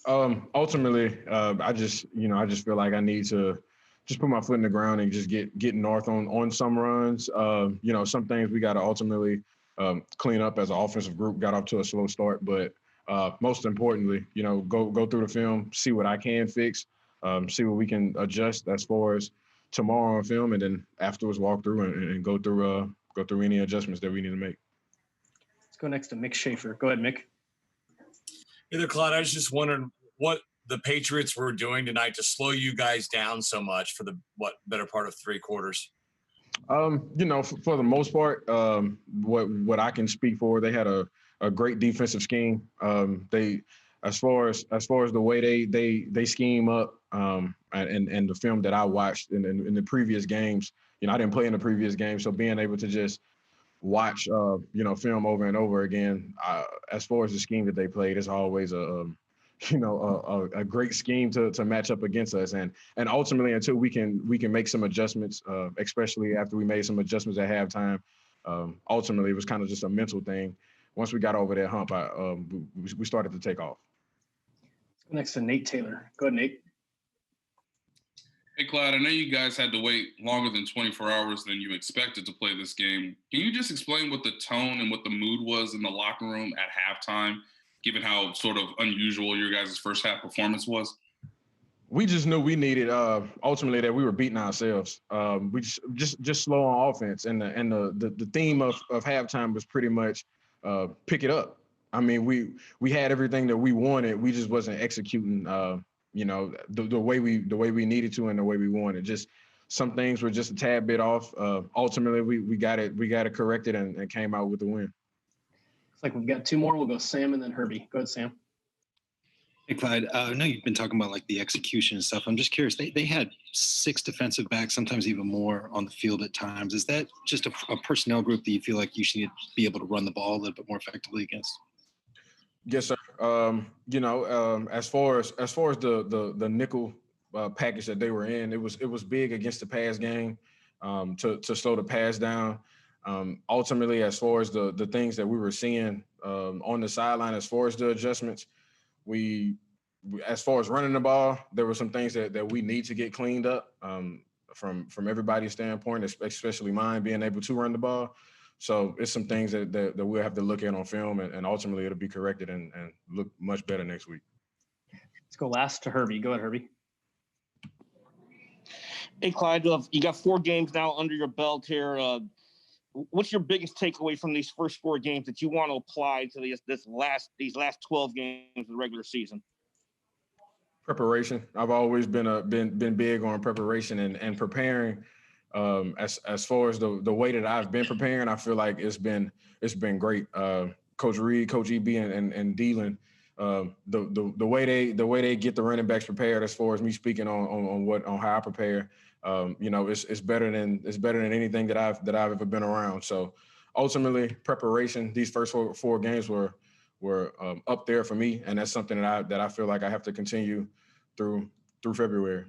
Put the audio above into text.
Ultimately, I just feel like I need to just put my foot in the ground and just get north on some runs. Some things we got to ultimately clean up as an offensive group. Got off to a slow start, but most importantly, go through the film, see what I can fix, see what we can adjust as far as tomorrow on film, and then afterwards walk through and go through any adjustments that we need to make. Let's go next to Mick Schaefer. Go ahead, Mick. Hey there, Clyde. I was just wondering what the Patriots were doing tonight to slow you guys down so much for the better part of 3 quarters. For the most part, what I can speak for, they had a great defensive scheme. They, as far as the way they scheme up, and the film that I watched in the previous games, I didn't play in the previous game, so being able to just watch film over and over again, as far as the scheme that they played, it's always a great scheme to match up against us, and ultimately until we can make some adjustments, especially after we made some adjustments at halftime, ultimately it was kind of just a mental thing. Once we got over that hump, we started to take off. Let's go next to Nate Taylor. Go ahead, Nate. Hey, Clyde, I know you guys had to wait longer than 24 hours than you expected to play this game. Can you just explain what the tone and what the mood was in the locker room at halftime, given how sort of unusual your guys' first half performance was? We just knew we needed, ultimately, that we were beating ourselves. We just slow on offense, and the theme of halftime was pretty much pick it up. I mean, we had everything that we wanted. We just wasn't executing, the way we needed to and the way we wanted. Just some things were just a tad bit off. Ultimately, we got it corrected and came out with the win. Looks like we've got 2 more. We'll go Sam and then Herbie. Go ahead, Sam. Hey, Clyde, I know you've been talking about like the execution and stuff. I'm just curious. They had 6 defensive backs, sometimes even more on the field at times. Is that just a personnel group that you feel like you should be able to run the ball a little bit more effectively against? Yes, sir. As far as the nickel package that they were in, it was big against the pass game, to slow the pass down. Ultimately, as far as the things that we were seeing on the sideline, as far as the adjustments, we as far as running the ball, there were some things that we need to get cleaned up from everybody's standpoint, especially mine being able to run the ball. So it's some things that we'll have to look at on film, and ultimately it'll be corrected and look much better next week. Let's go last to Herbie. Go ahead, Herbie. Hey, Clyde, you got 4 games now under your belt here. What's your biggest takeaway from these first 4 games that you want to apply to these last 12 games of the regular season? Preparation. I've always been big on preparation and preparing. As far as the way that I've been preparing, I feel like it's been great. Coach Reed, Coach EB, and Dealin, the way they get the running backs prepared. As far as me speaking on how I prepare, it's better than anything that I've ever been around. So ultimately, preparation. These first four games were up there for me, and that's something that I feel like I have to continue through February.